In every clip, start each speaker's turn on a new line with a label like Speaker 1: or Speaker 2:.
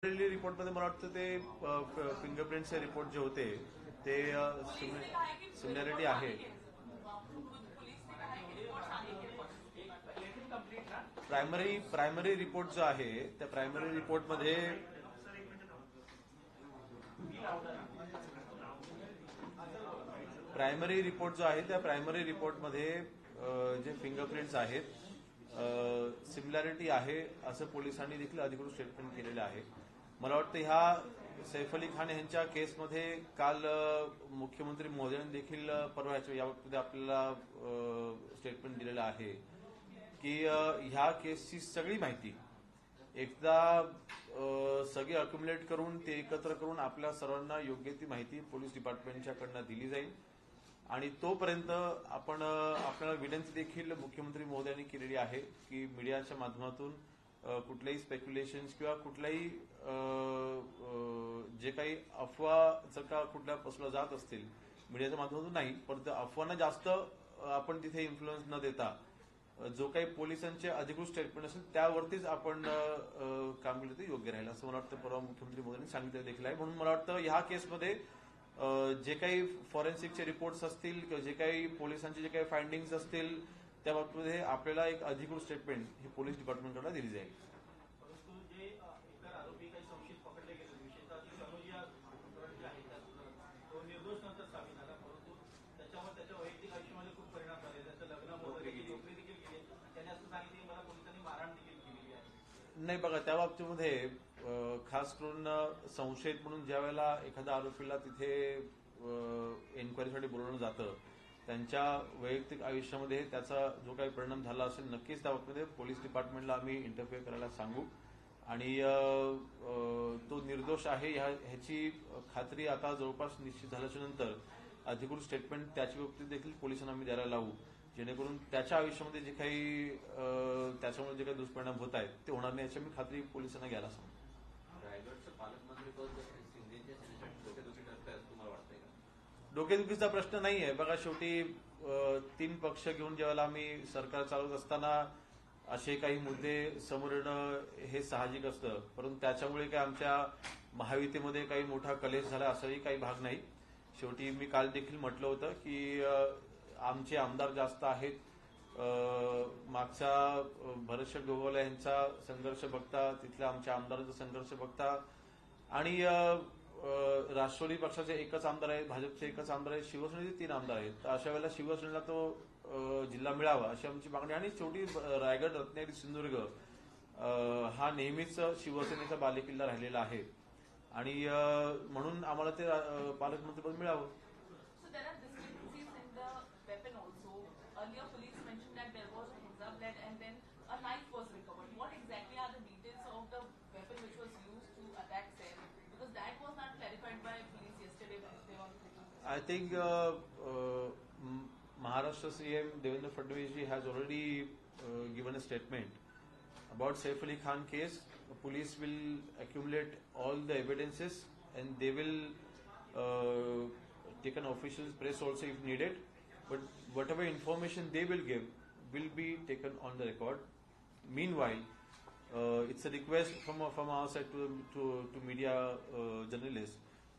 Speaker 1: रिपोर्टमध्ये मला वाटतं ते फिंगरप्रिंटचे रिपोर्ट जे होते ते सिमिलॅरिटी आहे. प्रायमरी रिपोर्ट जो आहे त्या प्रायमरी रिपोर्टमध्ये प्रायमरी रिपोर्ट जो आहे त्या प्रायमरी रिपोर्टमध्ये जे फिंगरप्रिंट्स आहेत सिमिलॅरिटी आहे असं पोलिसांनी देखील अधिकृत स्टेटमेंट केलेलं आहे. मला वाटतं ह्या सैफ अली खान यांच्या केसमध्ये काल मुख्यमंत्री महोदयांनी देखील परवा याबाबतीत आपल्याला स्टेटमेंट दिलेलं आहे की ह्या केसची सगळी माहिती एकदा सगळे अक्युमुलेट करून ते एकत्र करून आपल्या सर्वांना योग्य ती माहिती पोलीस डिपार्टमेंटच्याकडनं दिली जाईल आणि तोपर्यंत आपण आपल्याला विनंती देखील मुख्यमंत्री महोदयांनी केलेली आहे की मीडियाच्या माध्यमातून कुठल्याही स्पेक्युलेशन्स किंवा कुठल्याही जे काही अफवा जर का कुठल्या पसरल्या जात असतील मीडियाच्या माध्यमातून नाही, परंतु अफवांना जास्त आपण तिथे इन्फ्लुएन्स न देता जो काही पोलिसांचे अधिकृत स्टेटमेंट असेल त्यावरतीच आपण काम केलं ते योग्य राहील असं मला वाटतं परवा मुख्यमंत्री मोदींनी सांगितलं देखील आहे. म्हणून मला वाटतं ह्या केसमध्ये जे काही फॉरेन्सिकचे रिपोर्ट्स असतील किंवा जे काही पोलिसांचे जे काही फाइंडिंग्स असतील त्या बाबतीमध्ये आपल्याला एक अधिकृत स्टेटमेंट ही पोलीस डिपार्टमेंटकडे दिली जाईल.
Speaker 2: परंतु जे इतर आरोपी काही संशयित पकडले गेले विशेषतः सनोज या प्रकरणाचे आहेत तो निर्दोष नंतर साबित झाला, परंतु त्याच्यावर त्याच्या वैयक्तिक आयुष्यामध्ये खूप परिणाम झाले. त्याचं लग्न वगैरे नोकरी देखील केली. त्याने असं सांगितलं की मला पोलिसांनी मारहाण देखील केलेली आहे.
Speaker 1: नाही बघा, त्या बाबतीमध्ये खास करून संशयित म्हणून ज्या वेळेला एखाद्या आरोपीला तिथे एन्क्वायरीसाठी बोलवलं जातं त्यांच्या वैयक्तिक आयुष्यामध्ये त्याचा जो काही परिणाम झाला असेल नक्कीच त्या बाबतीमध्ये पोलीस डिपार्टमेंटला आम्ही इंटरफेअर करायला सांगू आणि तो निर्दोष आहे ह्याची खात्री आता जवळपास निश्चित झाल्याच्या नंतर अधिकृत स्टेटमेंट त्याच्या बाबतीत देखील पोलिसांना आम्ही द्यायला लावू जेणेकरून त्याच्या आयुष्यामध्ये जे काही त्याच्यामुळे जे काही दुष्परिणाम होत आहेत ते होणार नाही याची मी खात्री पोलिसांना घ्यायला सांगू.
Speaker 3: रायगडचं पालकमंत्री पद शिंदेच्या सेनेसाठी डोकेदुखी ठरतंय असं तुम्हाला वाटतंय का?
Speaker 1: डोकेदुखीचा प्रश्न नाही आहे. बघा, शेवटी 3 पक्ष घेऊन ज्यावेळेला आम्ही सरकार चालवत असताना असे काही मुद्दे समोर येणं हे साहजिक असतं, परंतु त्याच्यामुळे काही आमच्या महायुतीमध्ये काही मोठा कलेश झाला असाही काही भाग नाही. शेवटी मी काल देखील म्हटलं होतं की आमचे आमदार जास्त आहेत. मागचा भरतशेठ गोगावले यांचा संघर्ष बघता, तिथल्या आमच्या आमदारांचा संघर्ष बघता आणि राष्ट्रवादी पक्षाचे एकच आमदार आहेत, भाजपचे एकच आमदार आहेत, शिवसेनेचे 3 आमदार आहेत. तर अशा वेळेला शिवसेनेला तो जिल्हा मिळावा अशी आमची मागणी आणि शेवटी रायगड, रत्नागिरी, सिंधुदुर्ग हा नेहमीच शिवसेनेचा बालेकिल्ला राहिलेला आहे आणि म्हणून आम्हाला ते पालकमंत्रीपद मिळावं.
Speaker 4: Weapon also. Earlier, police mentioned that there was a Hinza blade and then a knife was recovered. What exactly are the details of the weapon which was used to attack Saif? Because that was not clarified by police yesterday when they were.
Speaker 1: I think Maharashtra CM Devendra Fadnavis ji has already given a statement about Saif Ali Khan case. The police will accumulate all the evidences and they will take an official press also if needed. But whatever information they will give will be taken on the record. Meanwhile, it's a request from our side to media journalists.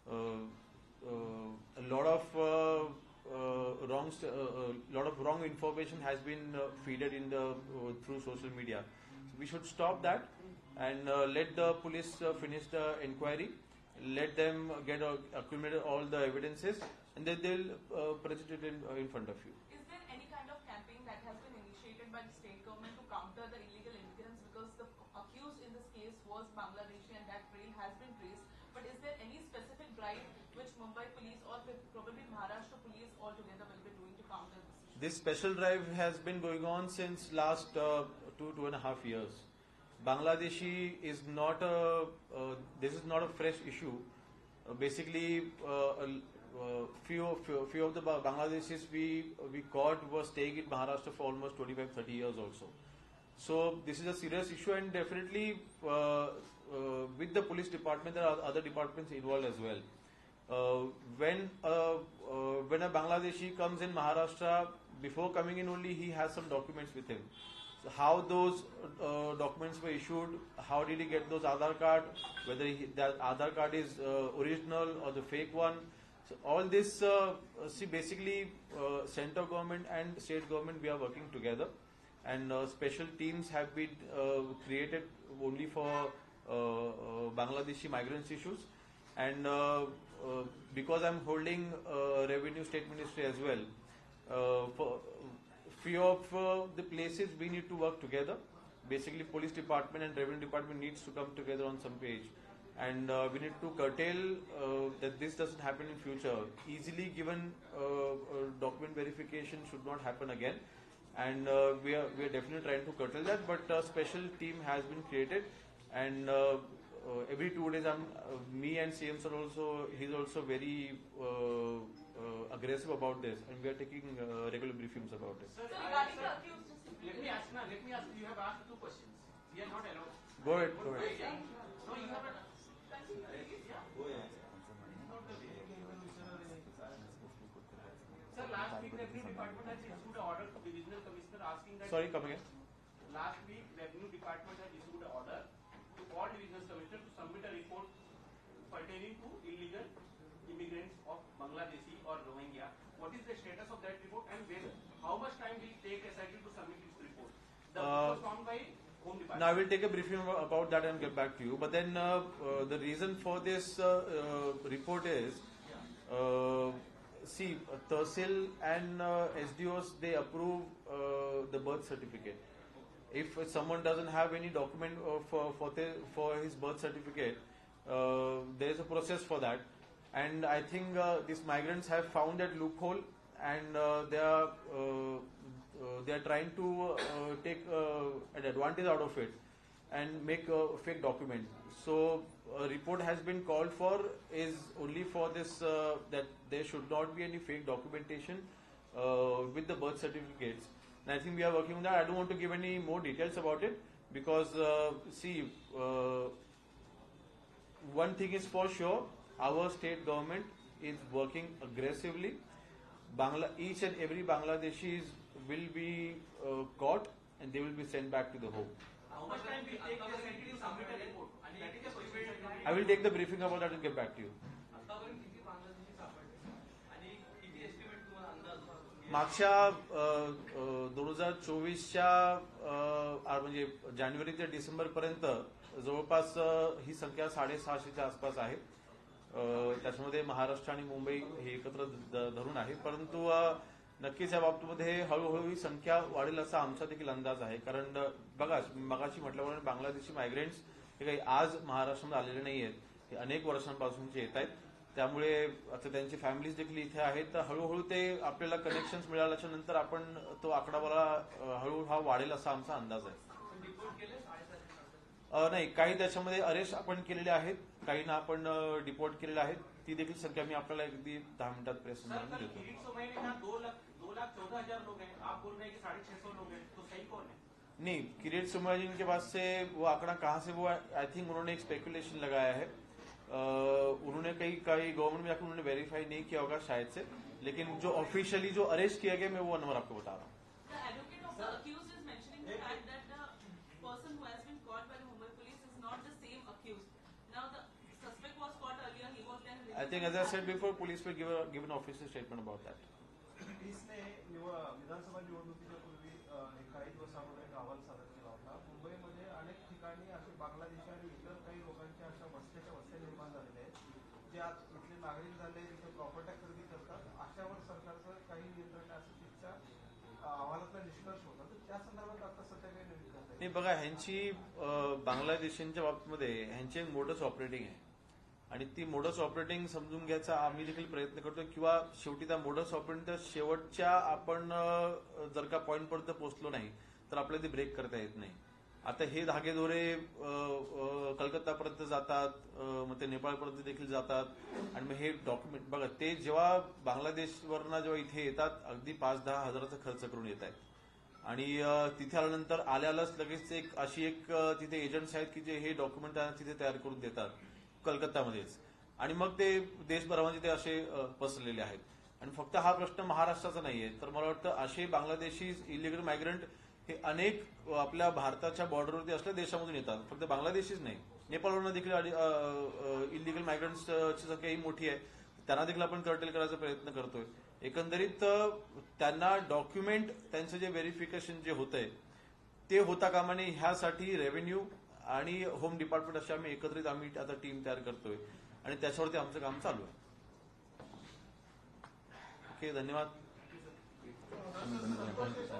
Speaker 1: A lot of wrong information has been feeded in through social media. So we should stop that and let the police finish the inquiry. Let them get accumulated all the evidences and then they'll present it in front of you.
Speaker 4: Is there any kind of campaign that has been initiated by the state government to counter the illegal immigrants, because the accused in this case was Bangladeshi and that trail has been traced, but is there any specific drive which Mumbai police or probably Maharashtra police altogether will be doing to counter this issue?
Speaker 1: This special drive has been going on since last 2.5 years. Bangladeshi is not this is not a fresh issue. Basically, few of the Bangladeshis we caught were staying in Maharashtra for almost 25-30 years also. So this is a serious issue and definitely with the police department there are other departments involved as well. When a Bangladeshi comes in Maharashtra, before coming in only he has some documents with him. how those documents were issued, how did he get those Aadhaar card, whether that Aadhaar card is original or the fake one. So all this, see, basically, central government and state government, we are working together, and special teams have been created only for Bangladeshi migrants issues, and because I'm holding Revenue State Ministry as well, for few of the places we need to work together. Basically, police department and revenue department needs to come together on some page, and we need to curtail that this doesn't happen in future. Easily given document verification should not happen again, and we are definitely trying to curtail that. But a special team has been created, and every 2 days, me and CM sir also, he's also very aggressive about this, and we are taking regular briefings about it.
Speaker 2: Sir,
Speaker 4: So regarding the accused,
Speaker 2: let me ask. You have asked 2 questions. We are not allowed.
Speaker 1: Go ahead, go ahead.
Speaker 2: No, you have a. Sir, last week Revenue Department has issued an order to Divisional Commissioner asking that.
Speaker 1: Sorry, come again.
Speaker 2: Last week, Revenue Department has issued an order to all Divisional Commissioners to submit a report pertaining to illegal immigrants of Bangladeshi or Rohingya. What is the status of that report, and how much time will it take SIT to submit this report? The report was found by Home Department.
Speaker 1: Now I will take a briefing about that and get back to you. But then the reason for this report is, see, Tehsil and SDOs, they approve the birth certificate. If someone doesn't have any document for his birth certificate, there is a process for that. And I think these migrants have found that loophole, and they are trying to take an advantage out of it and make a fake document. So a report has been called for is only for this, that there should not be any fake documentation with the birth certificates. And I think we are working on that. I don't want to give any more details about it because, see, one thing is for sure, our state government is working aggressively. Each and every Bangladeshis will be caught and they will be sent back to the home.
Speaker 2: How much time will it take the SIT to submit a report? That is the question.
Speaker 1: I will take the briefing about that and get back to you.
Speaker 3: आतापर्यंत किती बांगलादेशी सापडले आणि किती estimate तुम्हाला अंदाज
Speaker 1: मागच्या 2024च्या म्हणजे जानेवारी ते डिसेंबर पर्यंत जवळपास ही संख्या 650च्या आसपास आहे. त्याच्यामध्ये महाराष्ट्र आणि मुंबई हे एकत्र धरून आहे, परंतु नक्कीच या बाबतीमध्ये हळूहळू ही संख्या वाढेल असा आमचा देखील अंदाज आहे. कारण बघा, मगाशी म्हटल्याप्रमाणे बांगलादेशी मायग्रेंट्स हे काही आज महाराष्ट्रामध्ये आलेले नाही आहेत, हे अनेक वर्षांपासूनचे येत आहेत. त्यामुळे आता त्यांची फॅमिलीज देखील इथे आहेत, तर हळूहळू ते आपल्याला कनेक्शन्स मिळाल्याच्या नंतर आपण तो आकडावाला हळूहळू हा वाढेल असा आमचा अंदाज आहे. नाही, काही त्याच्यामध्ये अरेस्ट आपण केलेले आहेत, काहींना आपण डिपोर्ट केलेले आहेत. ती देखील संख्या मी आपल्याला अगदी 10 मिनिटात प्रेस देतो.
Speaker 2: किरीट सोमैनी में 2,14,000 लोग हैं. आप बोल रहे हैं कि 650 लोग हैं, तो सही कौन है?
Speaker 1: नहीं, किरीट सोमैनी के पास से वो आंकड़ा कहाँ से, वो आई थिंक उन्होंने एक स्पेकुलेशन लगाया है. उन्होंने कई गवर्नमेंट में जाकर उन्होंने वेरीफाई नहीं किया होगा शायद से, लेकिन जो ऑफिशियली जो अरेस्ट किया गया मैं वो नंबर आपको बता रहा हूँ.
Speaker 4: the advocate of the accused is mentioning the fact that the person who has been caught by the Mumbai police is not the same accused. Now the suspect was caught earlier, he was then
Speaker 1: I think, as I said before, police will give an official statement about that.
Speaker 5: टीसने विधानसभा निवडणुकीच्या पूर्वी काही दिवसामध्ये एक अहवाल सादर केला होता. मुंबईमध्ये अनेक ठिकाणी असे बांगलादेशी आणि इतर काही लोकांच्या अशा वस्त्या निर्माण झालेल्या आहेत, जे आज इथले नागरिक झाले, तिथे प्रॉपर्ट्या खरेदी करतात. अशावर सरकारचं काही नियंत्रण असं तिथच्या अहवालातला निष्कर्ष होता. तर त्या संदर्भात आता सध्या काही नवीन करता
Speaker 1: नाही, बघा, ह्यांची बांगलादेशींच्या बाबतीमध्ये ह्यांचे एक मोडस ऑपरेटिंग आहे, आणि ती मोडस ऑपरेटिंग समजून घ्यायचा आम्ही देखील प्रयत्न करतो, किंवा शेवटी त्या मोडस ऑपरेटिंगच्या शेवटच्या आपण जर का पॉईंट पर्यंत पोहोचलो नाही तर आपल्याला ते ब्रेक करता येत नाही. आता हे धागेदोरे कलकत्तापर्यंत जातात, मग ते नेपाळपर्यंत देखील जातात, आणि मग हे डॉक्युमेंट बघा, ते जेव्हा बांगलादेशवरनं जेव्हा इथे येतात अगदी 5-10 हजाराचा खर्च करून येत आहेत, आणि तिथे आल्यानंतर आल्यालाच लगेच अशी एक तिथे एजंट्स आहेत की जे हे डॉक्युमेंट तिथे तयार करून देतात कलकत्तामध्येच, आणि मग ते देशभरामध्ये ते असे पसरलेले आहेत. आणि फक्त हा प्रश्न महाराष्ट्राचा नाहीये, तर मला वाटतं असे बांगलादेशी इलिगल मायग्रंट हे अनेक आपल्या भारताच्या बॉर्डरवरती असलेल्या देशामधून येतात, फक्त बांगलादेशीच नाही, नेपाळवरून देखील इलिगल मायग्रंट्सची संख्या ही मोठी आहे. त्यांना देखील आपण कर्टेल करायचा प्रयत्न करतोय. एकंदरीत त्यांना डॉक्युमेंट त्यांचं जे व्हेरिफिकेशन जे होतंय ते होता कामा नये, ह्यासाठी रेव्हेन्यू आणि होम डिपार्टमेंट अशी आम्ही एकत्रित आता टीम तयार करतोय आणि त्याच्यावरती आमचं काम चालू आहे. ओके, धन्यवाद.